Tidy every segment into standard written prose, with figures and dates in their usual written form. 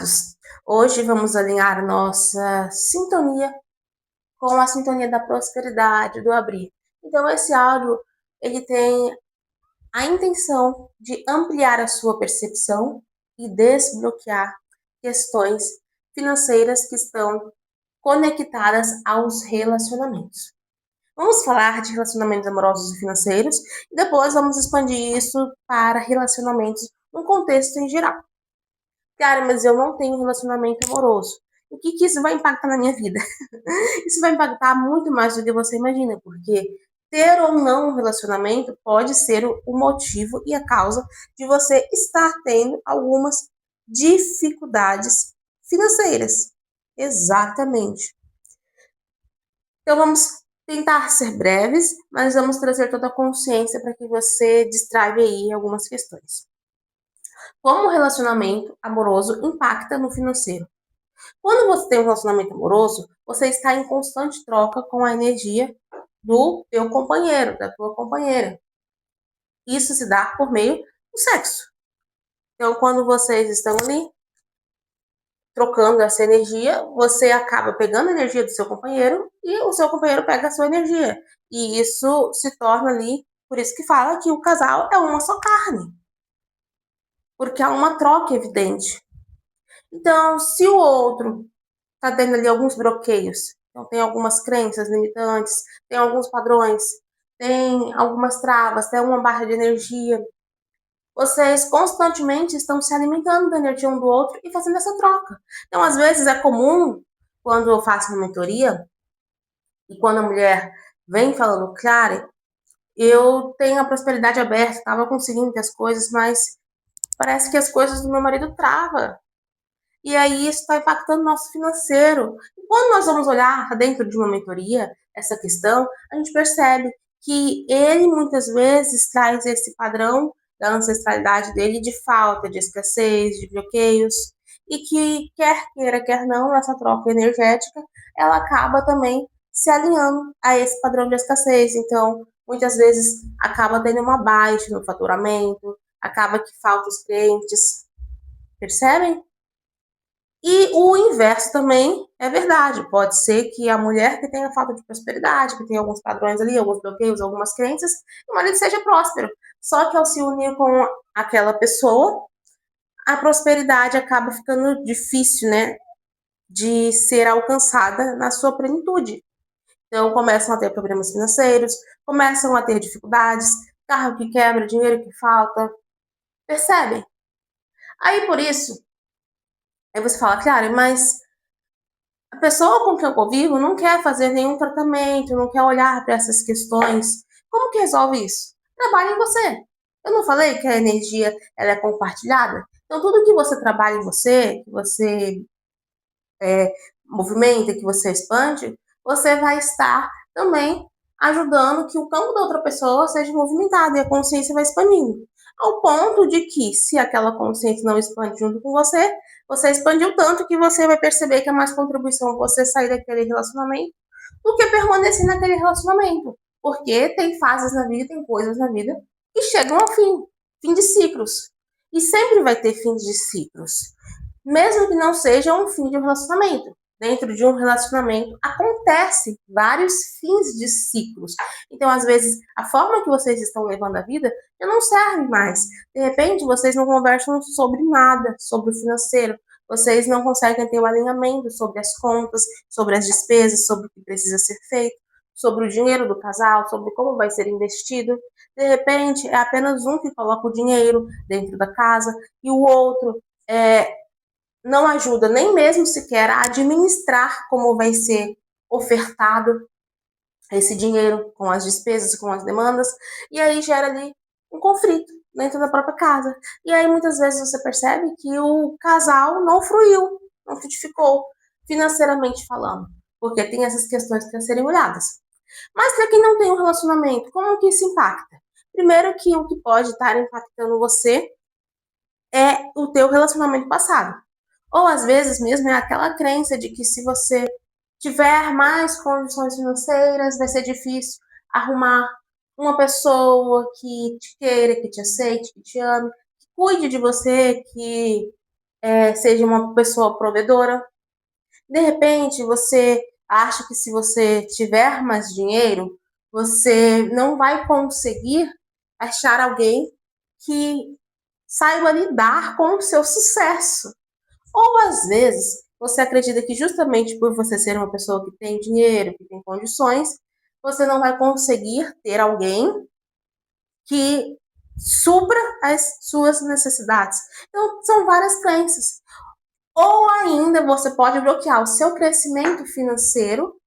alinhados. Hoje vamos alinhar nossa sintonia com a sintonia da prosperidade, do abrir. Então esse áudio, ele tem a intenção de ampliar a sua percepção e desbloquear questões financeiras que estão conectadas aos relacionamentos. Vamos falar de relacionamentos amorosos e financeiros e depois vamos expandir isso para relacionamentos no contexto em geral. Cara, mas eu não tenho relacionamento amoroso. O que isso vai impactar na minha vida? Isso vai impactar muito mais do que você imagina, porque ter ou não um relacionamento pode ser o motivo e a causa de você estar tendo algumas dificuldades financeiras. Exatamente. Então vamos tentar ser breves, mas vamos trazer toda a consciência para que você destrave aí algumas questões. Como o relacionamento amoroso impacta no financeiro? Quando você tem um relacionamento amoroso, você está em constante troca com a energia do teu companheiro, da tua companheira. Isso se dá por meio do sexo. Então, quando vocês estão ali trocando essa energia, você acaba pegando a energia do seu companheiro e o seu companheiro pega a sua energia. E isso se torna ali, por isso que fala que o casal é uma só carne. Porque há uma troca evidente. Então, se o outro está tendo ali alguns bloqueios, então tem algumas crenças limitantes, tem alguns padrões, tem algumas travas, tem uma barra de energia, vocês constantemente estão se alimentando da energia um do outro e fazendo essa troca. Então, às vezes, é comum, quando eu faço uma mentoria, e quando a mulher vem falando, Clara, eu tenho a prosperidade aberta, estava conseguindo ter as coisas, mas parece que as coisas do meu marido travam. E aí isso está impactando o nosso financeiro. E quando nós vamos olhar dentro de uma mentoria essa questão, a gente percebe que ele muitas vezes traz esse padrão da ancestralidade dele de falta, de escassez, de bloqueios, e que quer queira, quer não, essa troca energética, ela acaba também se alinhando a esse padrão de escassez. Então, muitas vezes acaba tendo uma baixa no faturamento, acaba que faltam os clientes, percebem? E o inverso também é verdade. Pode ser que a mulher que tenha falta de prosperidade, que tenha alguns padrões ali, alguns bloqueios, algumas crenças, o marido seja próspero. Só que ao se unir com aquela pessoa, a prosperidade acaba ficando difícil, né, de ser alcançada na sua plenitude. Então começam a ter problemas financeiros, começam a ter dificuldades, carro que quebra, dinheiro que falta. Percebem? Aí por isso, aí você fala, claro, mas a pessoa com quem eu convivo não quer fazer nenhum tratamento, não quer olhar para essas questões. Como que resolve isso? Trabalha em você. Eu não falei que a energia ela é compartilhada? Então, tudo que você trabalha em você, que você movimenta, que você expande, você vai estar também ajudando que o campo da outra pessoa seja movimentado e a consciência vai expandindo. Ao ponto de que, se aquela consciência não expande junto com você, você expandiu tanto que você vai perceber que é mais contribuição você sair daquele relacionamento do que permanecer naquele relacionamento. Porque tem fases na vida, tem coisas na vida que chegam ao fim de ciclos. E sempre vai ter fins de ciclos. Mesmo que não seja um fim de um relacionamento. Dentro de um relacionamento acontece vários fins de ciclos. Então, às vezes, a forma que vocês estão levando a vida já não serve mais. De repente, vocês não conversam sobre nada, sobre o financeiro. Vocês não conseguem ter um alinhamento sobre as contas, sobre as despesas, sobre o que precisa ser feito, sobre o dinheiro do casal, sobre como vai ser investido. De repente, é apenas um que coloca o dinheiro dentro da casa e o outro não ajuda nem mesmo sequer a administrar como vai ser ofertado esse dinheiro com as despesas, com as demandas, e aí gera ali um conflito dentro da própria casa. E aí muitas vezes você percebe que o casal não fruiu, não frutificou, financeiramente falando, porque tem essas questões que serem olhadas. Mas para quem não tem um relacionamento, como que isso impacta? Primeiro que o que pode estar impactando você é o teu relacionamento passado. Ou às vezes mesmo é aquela crença de que se você tiver mais condições financeiras, vai ser difícil arrumar uma pessoa que te queira, que te aceite, que te ame, que cuide de você, que seja uma pessoa provedora. De repente, você acha que se você tiver mais dinheiro, você não vai conseguir achar alguém que saiba lidar com o seu sucesso. Ou às vezes, você acredita que justamente por você ser uma pessoa que tem dinheiro, que tem condições, você não vai conseguir ter alguém que supra as suas necessidades. Então, são várias crenças. Ou ainda você pode bloquear o seu crescimento financeiro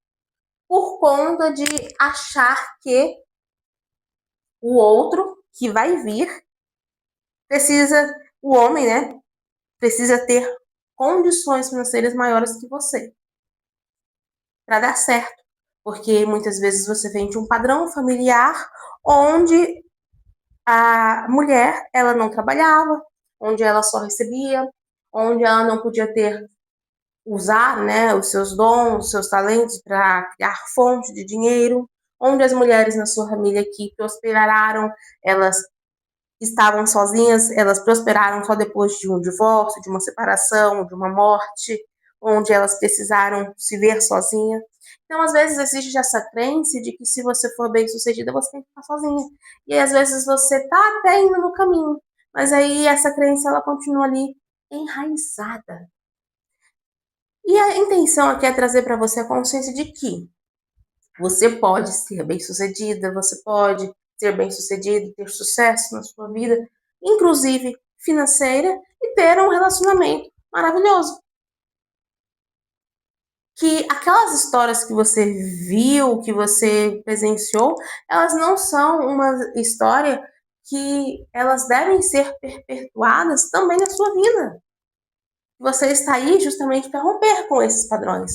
por conta de achar que o outro que vai vir precisa, o homem, né, precisa ter condições financeiras maiores que você para dar certo. Porque muitas vezes você vem de um padrão familiar onde a mulher ela não trabalhava, onde ela só recebia, onde ela não podia usar, né, os seus dons, os seus talentos para criar fonte de dinheiro, onde as mulheres na sua família que prosperaram, elas estavam sozinhas, elas prosperaram só depois de um divórcio, de uma separação, de uma morte, onde elas precisaram se ver sozinhas. Então, às vezes, existe essa crença de que se você for bem-sucedida, você tem que ficar sozinha. E aí, às vezes, você está até indo no caminho, mas aí essa crença, ela continua ali enraizada. E a intenção aqui é trazer para você a consciência de que você pode ser bem-sucedida, você pode ser bem-sucedido, ter sucesso na sua vida, inclusive financeira, e ter um relacionamento maravilhoso. Que aquelas histórias que você viu, que você presenciou, elas não são uma história que elas devem ser perpetuadas também na sua vida. Você está aí justamente para romper com esses padrões.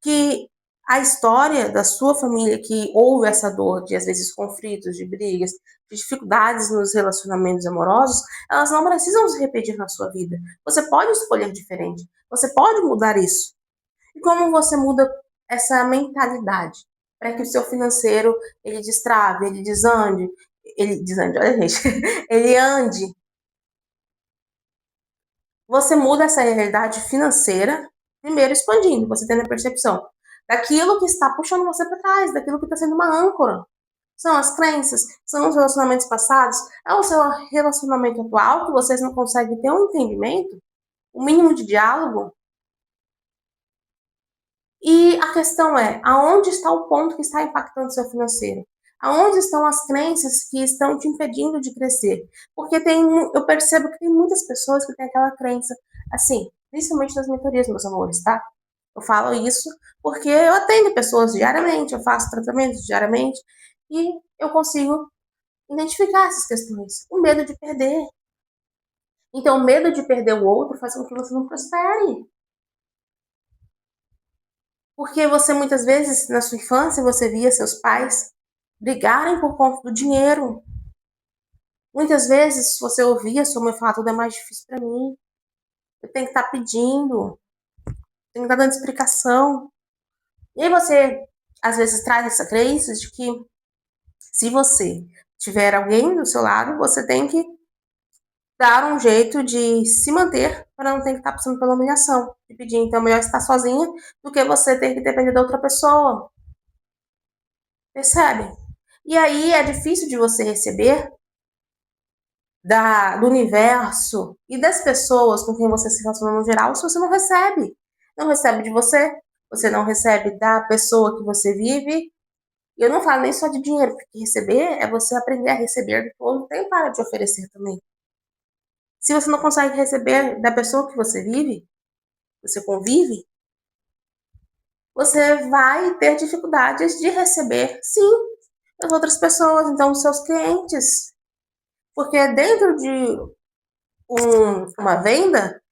Que a história da sua família que houve essa dor de, às vezes, conflitos, de brigas, de dificuldades nos relacionamentos amorosos, elas não precisam se repetir na sua vida. Você pode escolher diferente. Você pode mudar isso. E como você muda essa mentalidade para que o seu financeiro ele destrave, ele desande, olha gente, ele ande. Você muda essa realidade financeira, primeiro expandindo, você tendo a percepção daquilo que está puxando você para trás, daquilo que está sendo uma âncora. São as crenças, são os relacionamentos passados, é o seu relacionamento atual que vocês não conseguem ter um entendimento, o mínimo de diálogo. E a questão é, aonde está o ponto que está impactando o seu financeiro? Aonde estão as crenças que estão te impedindo de crescer? Porque eu percebo que tem muitas pessoas que têm aquela crença, assim, principalmente nas mentorias, meus amores, tá? Eu falo isso porque eu atendo pessoas diariamente, eu faço tratamentos diariamente e eu consigo identificar essas questões. O medo de perder. Então, o medo de perder o outro faz com que você não prospere. Porque você muitas vezes, na sua infância, você via seus pais brigarem por conta do dinheiro. Muitas vezes você ouvia sua mãe falar, tudo é mais difícil para mim. Eu tenho que estar pedindo, tenho que estar dando explicação. E aí você, às vezes, traz essa crença de que se você tiver alguém do seu lado, você tem que dar um jeito de se manter para não ter que estar passando pela humilhação. E pedir, então, melhor estar sozinha do que você ter que depender da outra pessoa. Percebe? E aí é difícil de você receber do universo e das pessoas com quem você se relaciona no geral se você não recebe. Não recebe de você não recebe da pessoa que você vive. E eu não falo nem só de dinheiro, porque receber é você aprender a receber do que o outro tem para te oferecer também. Se você não consegue receber da pessoa que você vive, você convive, você vai ter dificuldades de receber, sim, das outras pessoas, então os seus clientes. Porque dentro de uma venda,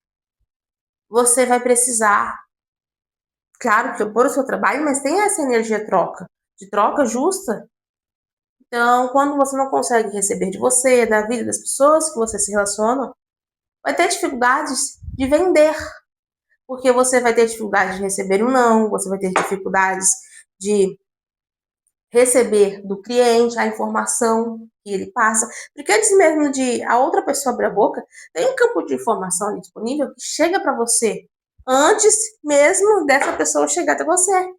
você vai precisar, claro, propor o seu trabalho, mas tem essa energia de troca justa. Então, quando você não consegue receber de você, da vida das pessoas que você se relaciona, vai ter dificuldades de vender, porque você vai ter dificuldade de receber um não, você vai ter dificuldades de receber do cliente a informação que ele passa, porque antes mesmo de a outra pessoa abrir a boca, tem um campo de informação ali disponível que chega para você antes mesmo dessa pessoa chegar até você.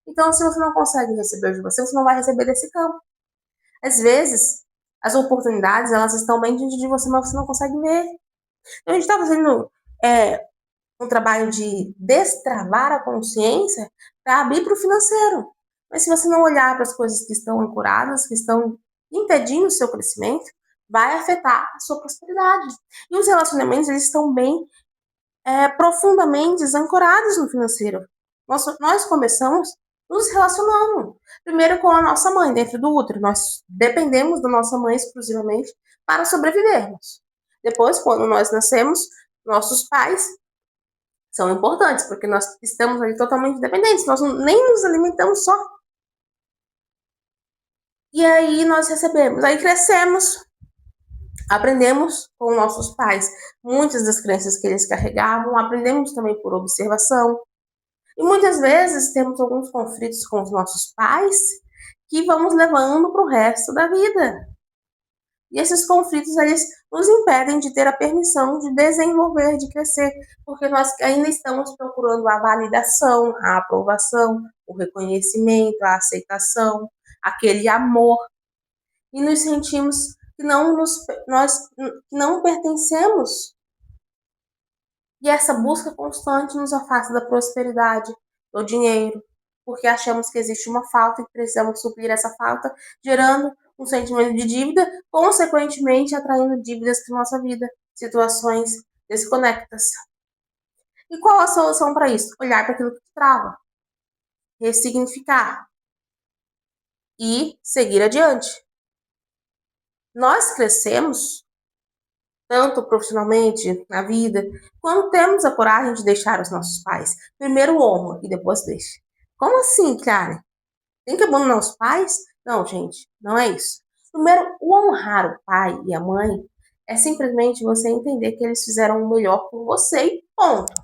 Então, se você não consegue receber de você, você não vai receber desse campo. Às vezes, as oportunidades, elas estão bem diante de você, mas você não consegue ver. Então, a gente está fazendo um trabalho de destravar a consciência para abrir para o financeiro. Mas se você não olhar para as coisas que estão ancoradas, que estão impedindo o seu crescimento, vai afetar a sua prosperidade. E os relacionamentos, eles estão bem profundamente ancorados no financeiro. Nós começamos nos relacionando. Primeiro com a nossa mãe, dentro do útero. Nós dependemos da nossa mãe exclusivamente para sobrevivermos. Depois, quando nós nascemos, nossos pais são importantes, porque nós estamos ali totalmente dependentes. Nós nem nos alimentamos só. E aí nós recebemos, aí crescemos, aprendemos com nossos pais muitas das crenças que eles carregavam, aprendemos também por observação. E muitas vezes temos alguns conflitos com os nossos pais que vamos levando para o resto da vida. E esses conflitos, eles nos impedem de ter a permissão de desenvolver, de crescer, porque nós ainda estamos procurando a validação, a aprovação, o reconhecimento, a aceitação, aquele amor. E nos sentimos que nós não pertencemos. E essa busca constante nos afasta da prosperidade, do dinheiro, porque achamos que existe uma falta e precisamos suprir essa falta, gerando um sentimento de dívida, consequentemente atraindo dívidas para nossa vida, situações desconectas. E qual a solução para isso? Olhar para aquilo que te trava, ressignificar e seguir adiante. Nós crescemos tanto profissionalmente, na vida, quando temos a coragem de deixar os nossos pais. Primeiro honra e depois deixa. Como assim, cara? Tem que abandonar os pais? Não, gente, não é isso. Primeiro, o honrar o pai e a mãe é simplesmente você entender que eles fizeram o melhor por você e ponto.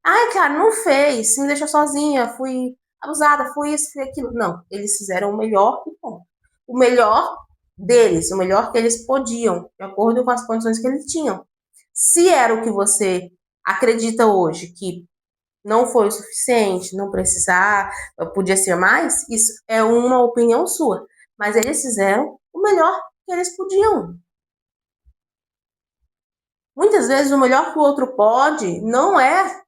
Ai, cara, não fez, me deixou sozinha, fui abusada, fui isso, fui aquilo. Não, eles fizeram o melhor e ponto. O melhor deles, o melhor que eles podiam, de acordo com as condições que eles tinham. Se era o que você acredita hoje, que não foi o suficiente, não precisar, podia ser mais, isso é uma opinião sua. Mas eles fizeram o melhor que eles podiam. Muitas vezes o melhor que o outro pode não é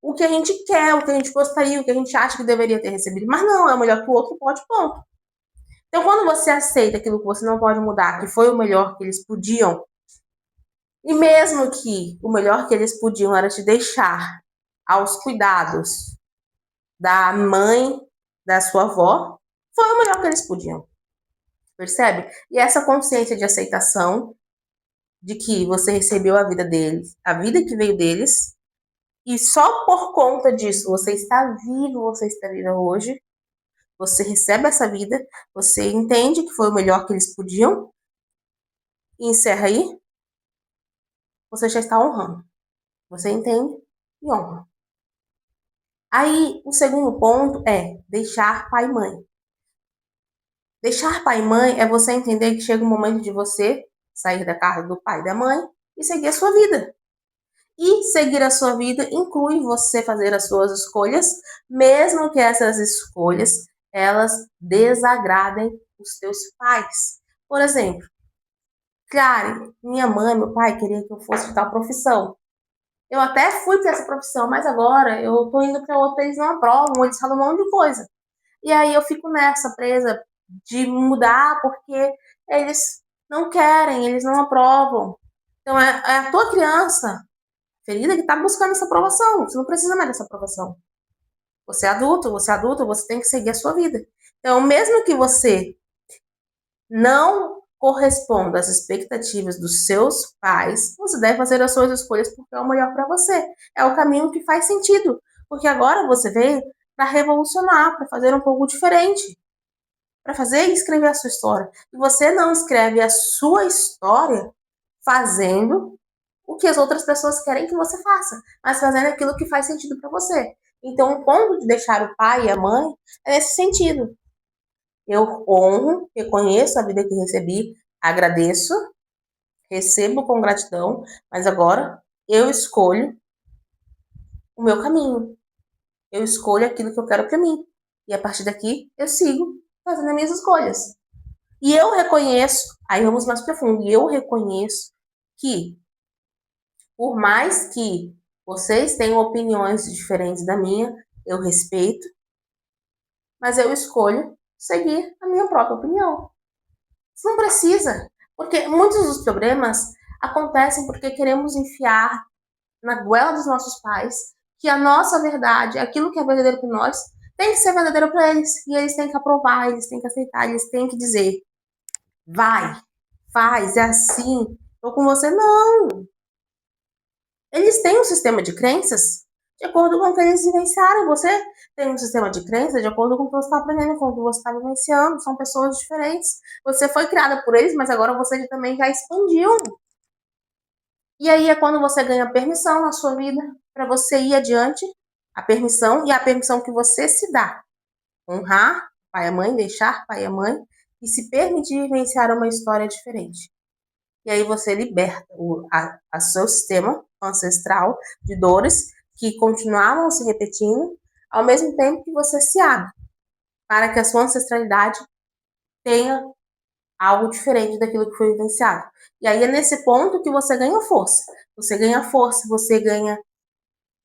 o que a gente quer, o que a gente gostaria, o que a gente acha que deveria ter recebido. Mas não, é o melhor que o outro pode, ponto. Então, quando você aceita aquilo que você não pode mudar, que foi o melhor que eles podiam, e mesmo que o melhor que eles podiam era te deixar aos cuidados da mãe, da sua avó, foi o melhor que eles podiam. Percebe? E essa consciência de aceitação de que você recebeu a vida deles, a vida que veio deles, e só por conta disso você está vivo, você está viva hoje, você recebe essa vida, você entende que foi o melhor que eles podiam, e encerra aí, você já está honrando. Você entende e honra. Aí, o segundo ponto é deixar pai e mãe. Deixar pai e mãe é você entender que chega o momento de você sair da casa do pai e da mãe e seguir a sua vida. E seguir a sua vida inclui você fazer as suas escolhas, mesmo que essas escolhas elas desagradem os teus pais. Por exemplo, claro, minha mãe, meu pai queria que eu fosse de tal profissão. Eu até fui para essa profissão, mas agora eu tô indo para outra, eles não aprovam, eles falam um monte de coisa. E aí eu fico nessa presa de mudar porque eles não querem, eles não aprovam. Então é a tua criança ferida que está buscando essa aprovação. Você não precisa mais dessa aprovação. Você é adulto, você tem que seguir a sua vida. Então, mesmo que você não corresponda às expectativas dos seus pais, você deve fazer as suas escolhas porque é o melhor para você. É o caminho que faz sentido. Porque agora você veio para revolucionar, para fazer um pouco diferente, para fazer e escrever a sua história. E você não escreve a sua história fazendo o que as outras pessoas querem que você faça, mas fazendo aquilo que faz sentido para você. Então, o ponto de deixar o pai e a mãe é nesse sentido. Eu honro, reconheço a vida que recebi, agradeço, recebo com gratidão, mas agora eu escolho o meu caminho. Eu escolho aquilo que eu quero para mim. E a partir daqui eu sigo fazendo as minhas escolhas. E eu reconheço, aí vamos mais profundo, e eu reconheço que, por mais que vocês tenham opiniões diferentes da minha, eu respeito, mas eu escolho seguir a minha própria opinião. Você não precisa, porque muitos dos problemas acontecem porque queremos enfiar na goela dos nossos pais que a nossa verdade, aquilo que é verdadeiro para nós, tem que ser verdadeiro para eles. E eles têm que aprovar, eles têm que aceitar, eles têm que dizer: vai, faz, é assim, tô com você. Não. Eles têm um sistema de crenças de acordo com o que eles vivenciaram. Você tem um sistema de crenças de acordo com o que você está aprendendo, com o que você está vivenciando. São pessoas diferentes. Você foi criada por eles, mas agora você também já expandiu. E aí é quando você ganha permissão na sua vida para você ir adiante, a permissão e a permissão que você se dá. Honrar pai e mãe, deixar pai e mãe e se permitir vivenciar uma história diferente. E aí você liberta a seu sistema ancestral de dores que continuavam se repetindo, ao mesmo tempo que você se abre para que a sua ancestralidade tenha algo diferente daquilo que foi vivenciado. E aí é nesse ponto que você ganha força. Você ganha força, você ganha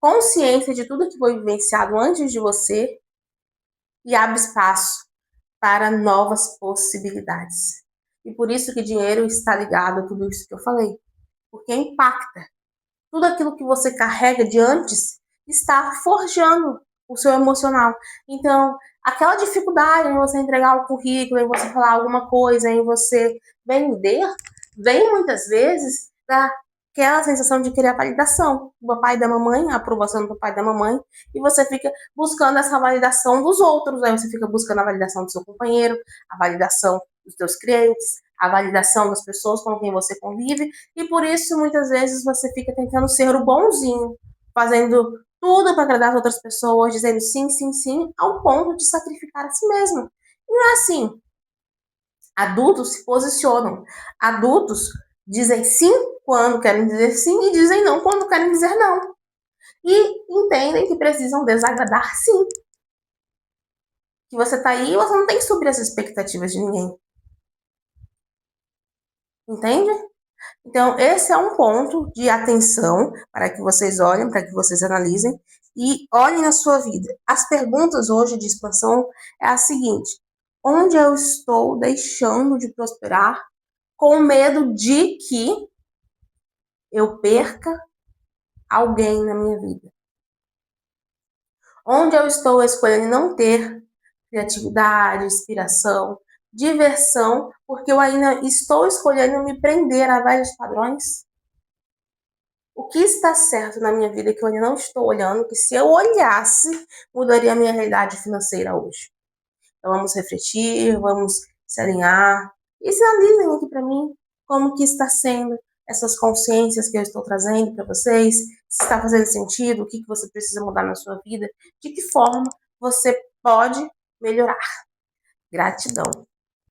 consciência de tudo que foi vivenciado antes de você e abre espaço para novas possibilidades. E por isso que dinheiro está ligado a tudo isso que eu falei, porque impacta. Tudo aquilo que você carrega de antes está forjando o seu emocional. Então, aquela dificuldade em você entregar o currículo, em você falar alguma coisa, em você vender, vem muitas vezes daquela sensação de querer a validação do papai e da mamãe, a aprovação do papai e da mamãe, e você fica buscando essa validação dos outros, aí você fica buscando a validação do seu companheiro, a validação dos seus clientes, a validação das pessoas com quem você convive, e por isso muitas vezes você fica tentando ser o bonzinho, fazendo tudo para agradar as outras pessoas, dizendo sim, sim, sim, ao ponto de sacrificar a si mesmo. E não é assim. Adultos se posicionam. Adultos dizem sim quando querem dizer sim e dizem não quando querem dizer não. E entendem que precisam desagradar sim. Que você está aí e você não tem que subir as expectativas de ninguém. Entende? Então, esse é um ponto de atenção para que vocês olhem, para que vocês analisem e olhem na sua vida. As perguntas hoje de expansão é a seguinte: onde eu estou deixando de prosperar com medo de que eu perca alguém na minha vida? Onde eu estou escolhendo não ter criatividade, inspiração, diversão, porque eu ainda estou escolhendo me prender a velhos padrões? O que está certo na minha vida que eu ainda não estou olhando, que se eu olhasse, mudaria a minha realidade financeira hoje? Então vamos refletir, vamos se alinhar e se analisem aqui para mim como que está sendo essas consciências que eu estou trazendo para vocês, se está fazendo sentido, o que você precisa mudar na sua vida, de que forma você pode melhorar. Gratidão.